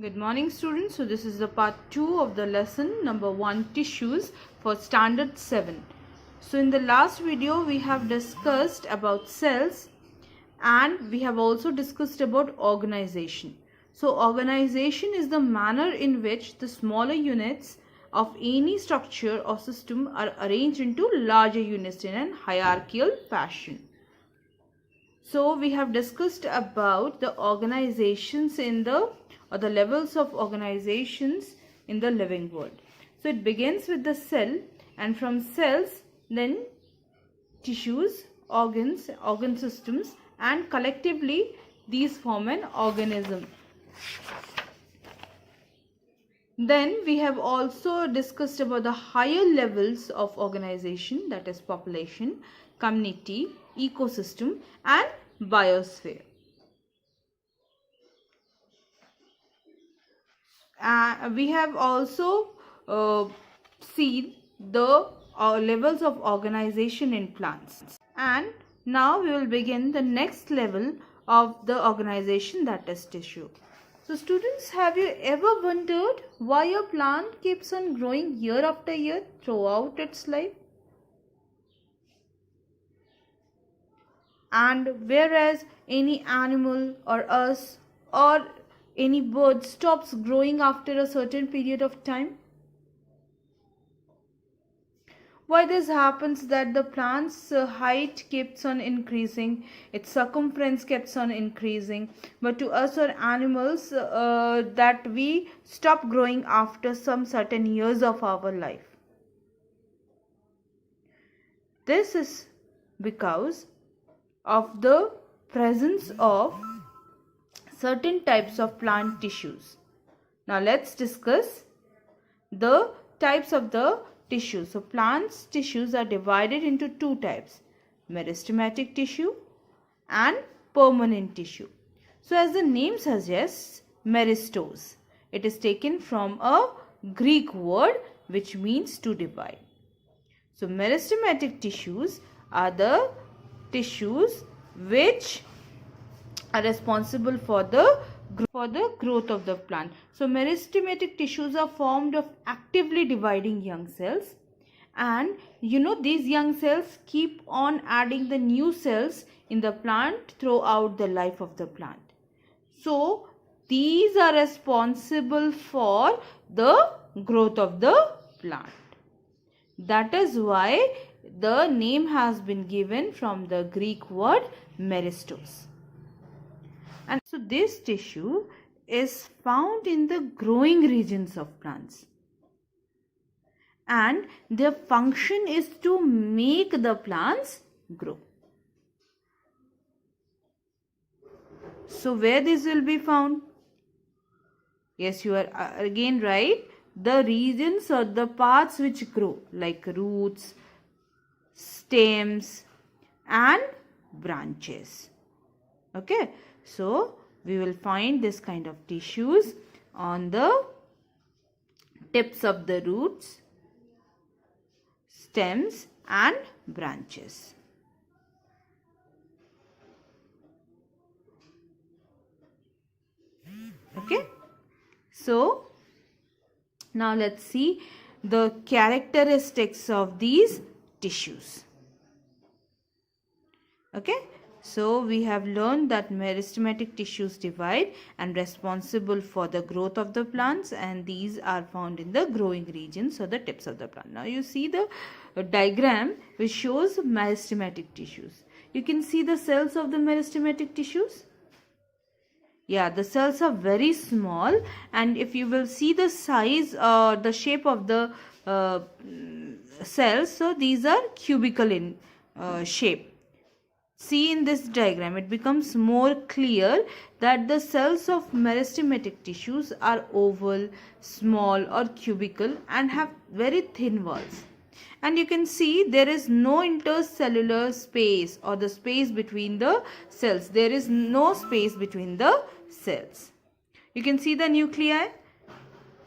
Good morning students. So this is the part 2 of the lesson number 1, tissues for standard 7. So in the last video we have discussed about cells and we have also discussed about organization. So organization is the manner in which the smaller units of any structure or system are arranged into larger units in a hierarchical fashion. So we have discussed about the organizations in the levels of organizations in the living world. So it begins with the cell, and from cells then tissues, organs, organ systems, and collectively these form an organism. Then we have also discussed about the higher levels of organization, that is population, community, ecosystem and biosphere. We have also seen the levels of organization in plants, and now we will begin the next level of the organization, that is tissue. So students, have you ever wondered why a plant keeps on growing year after year throughout its life? And whereas any animal or us or any bird stops growing after a certain period of time? Why this happens that the plant's height keeps on increasing, its circumference keeps on increasing, but to us or animals that we stop growing after some certain years of our life? This is because of the presence of certain types of plant tissues. Now let's discuss the types of the tissues. So plants tissues are divided into two types: meristematic tissue and permanent tissue. So as the name suggests, meristos, it is taken from a Greek word which means to divide. So meristematic tissues are the tissues which are responsible for the growth of the plant. So meristematic tissues are formed of actively dividing young cells, and these young cells keep on adding the new cells in the plant throughout the life of the plant. So these are responsible for the growth of the plant. That is why the name has been given from the Greek word meristos. And so this tissue is found in the growing regions of plants, and their function is to make the plants grow. So where this will be found? Yes, you are again right. The regions or the parts which grow, like roots, stems and branches. Okay, so we will find this kind of tissues on the tips of the roots, stems and branches. Okay, so now let's see the characteristics of these tissues. Okay, so we have learned that meristematic tissues divide and responsible for the growth of the plants, and these are found in the growing regions or the tips of the plant. Now you see the diagram which shows meristematic tissues. You can see the cells of the meristematic tissues. Yeah, the cells are very small, and if you will see the size or the shape of the cells, so these are cubical in shape. See in this diagram, it becomes more clear that the cells of meristematic tissues are oval, small or cubical and have very thin walls. And you can see there is no intercellular space or the space between the cells. There is no space between the cells. You can see the nuclei.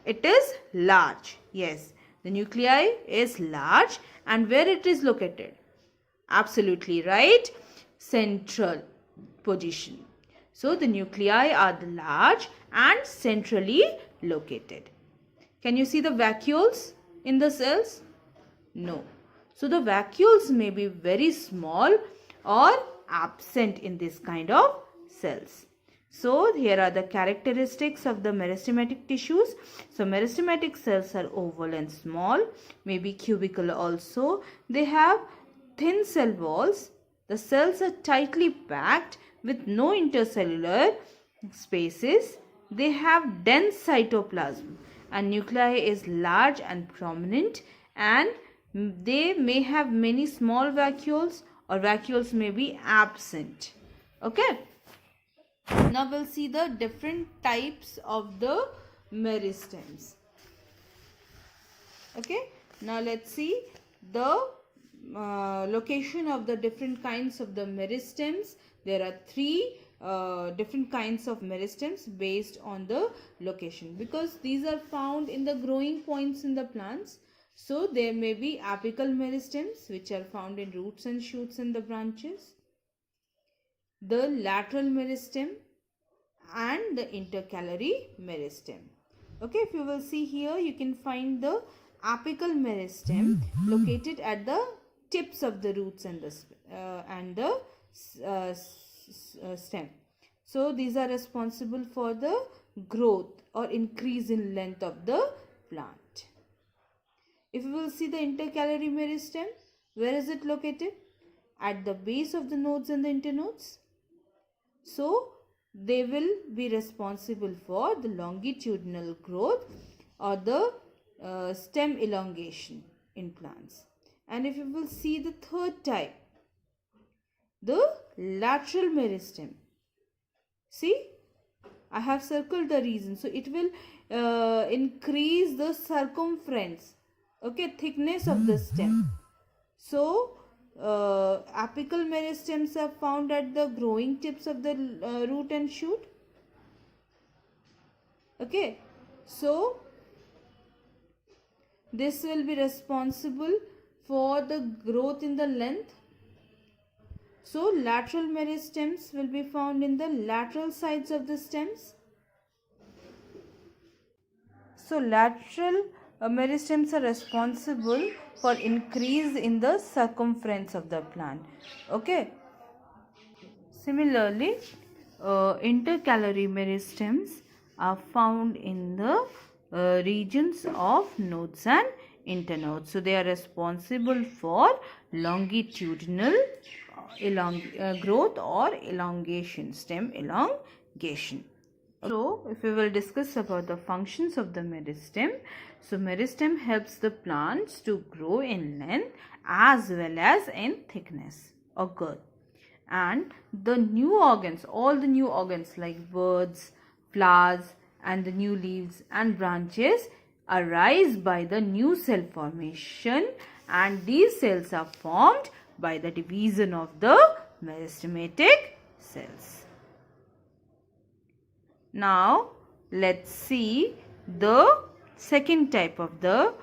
It is large. Yes, the nuclei is large. And where it is located? Absolutely right. Central position. So the nuclei are large and centrally located. Can you see the vacuoles in the cells? No. So the vacuoles may be very small or absent in this kind of cells. So here are the characteristics of the meristematic tissues. So meristematic cells are oval and small, maybe cubical also. They have thin cell walls. The cells are tightly packed with no intercellular spaces. They have dense cytoplasm and nuclei is large and prominent, and they may have many small vacuoles or vacuoles may be absent. Okay. Now we'll see the different types of the meristems. Okay. Now let's see the location of the different kinds of the meristems. There are three different kinds of meristems based on the location, because these are found in the growing points in the plants. So there may be apical meristems, which are found in roots and shoots and the branches, the lateral meristem, and the intercalary meristem. Okay, if you will see here, you can find the apical meristem located at the tips of the roots and the stem. So these are responsible for the growth or increase in length of the plant. If you will see the intercalary meristem, where is it located? At the base of the nodes and the internodes. So they will be responsible for the longitudinal growth or the stem elongation in plants. And if you will see the third type, the lateral meristem. See, I have circled the reason. So it will increase the circumference, okay, thickness of the stem. So apical meristems are found at the growing tips of the root and shoot. Okay, so this will be responsible for the growth in the length. So lateral meristems will be found in the lateral sides of the stems. So lateral meristems are responsible for increase in the circumference of the plant. Okay. Similarly, intercalary meristems are found in the regions of nodes and internodes. So they are responsible for longitudinal growth or elongation, stem elongation. So if we will discuss about the functions of the meristem. So meristem helps the plants to grow in length as well as in thickness or girth. And the new organs, all the new organs like buds, flowers, and the new leaves and branches arise by the new cell formation, and these cells are formed by the division of the meristematic cells. Now let's see the second type of the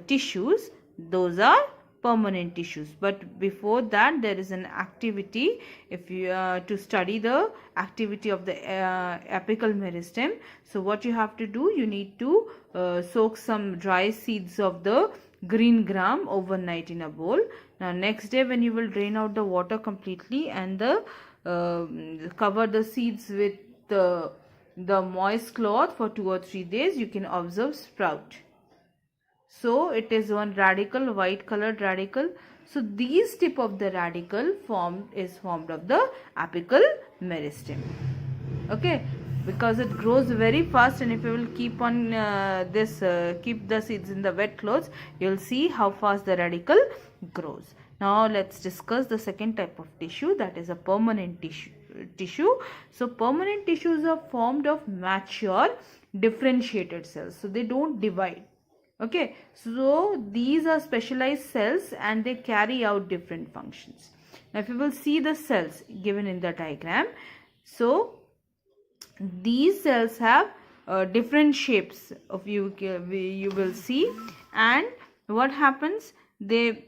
tissues. Those are permanent tissues. But before that, there is an activity. If you to study the activity of the apical meristem, so what you have to do, you need to soak some dry seeds of the green gram overnight in a bowl. Now next day, when you will drain out the water completely and the cover the seeds with the moist cloth for 2 or 3 days, you can observe sprout. So it is one radical, white colored radical. So these tip of the radical is formed of the apical meristem. Okay, because it grows very fast, and if you will keep on keep the seeds in the wet clothes, you will see how fast the radical grows. Now let's discuss the second type of tissue, that is a permanent tissue. So permanent tissues are formed of mature differentiated cells. So they don't divide. Okay, so these are specialized cells and they carry out different functions. Now if you will see the cells given in the diagram, so these cells have different shapes of you will see, and what happens, they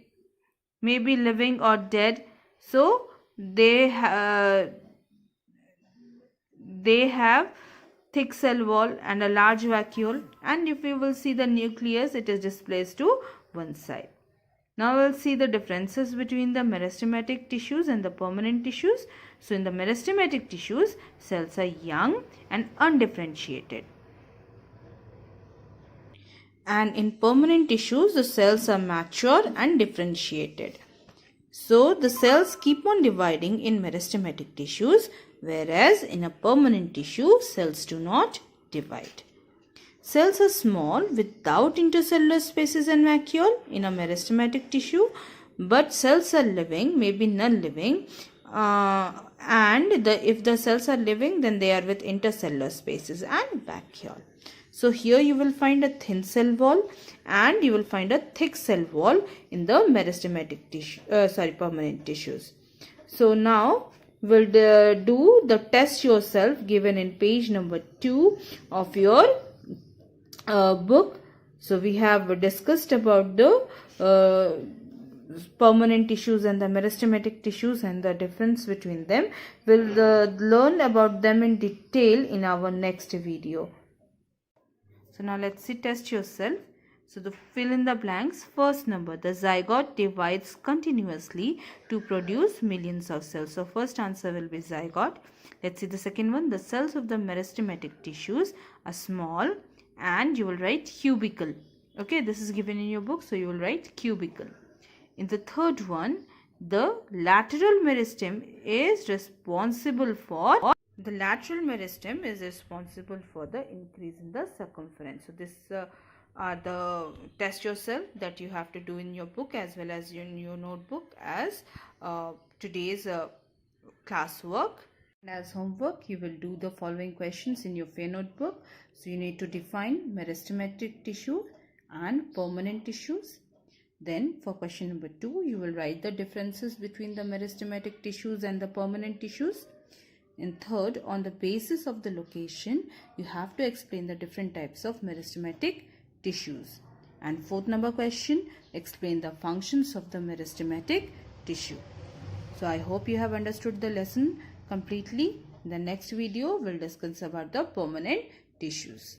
may be living or dead. So they have thick cell wall and a large vacuole, and if you will see the nucleus, it is displaced to one side. Now we'll see the differences between the meristematic tissues and the permanent tissues. So in the meristematic tissues, cells are young and undifferentiated. And in permanent tissues, the cells are mature and differentiated. So the cells keep on dividing in meristematic tissues, whereas in a permanent tissue, cells do not divide. Cells are small without intercellular spaces and vacuole in a meristematic tissue, but cells are living, maybe non-living, and if the cells are living, then they are with intercellular spaces and vacuole. So here you will find a thin cell wall and you will find a thick cell wall in the meristematic tissue, permanent tissues. So now we'll do the test yourself given in page number 2 of your book. So we have discussed about the permanent tissues and the meristematic tissues and the difference between them. We'll learn about them in detail in our next video. So now let's see, test yourself. So the fill in the blanks. First number, the zygote divides continuously to produce millions of cells. So first answer will be zygote. Let's see the second one. The cells of the meristematic tissues are small and you will write cubical. Okay, this is given in your book, so you will write cubical. In the third one, the lateral meristem is responsible for the increase in the circumference. So this are the test yourself that you have to do in your book as well as in your notebook as today's classwork. And as homework, you will do the following questions in your fair notebook. So you need to define meristematic tissue and permanent tissues. Then for question number 2, you will write the differences between the meristematic tissues and the permanent tissues. And third, on the basis of the location, you have to explain the different types of meristematic tissues. And fourth number question, explain the functions of the meristematic tissue. So I hope you have understood the lesson completely. In the next video, we'll discuss about the permanent tissues.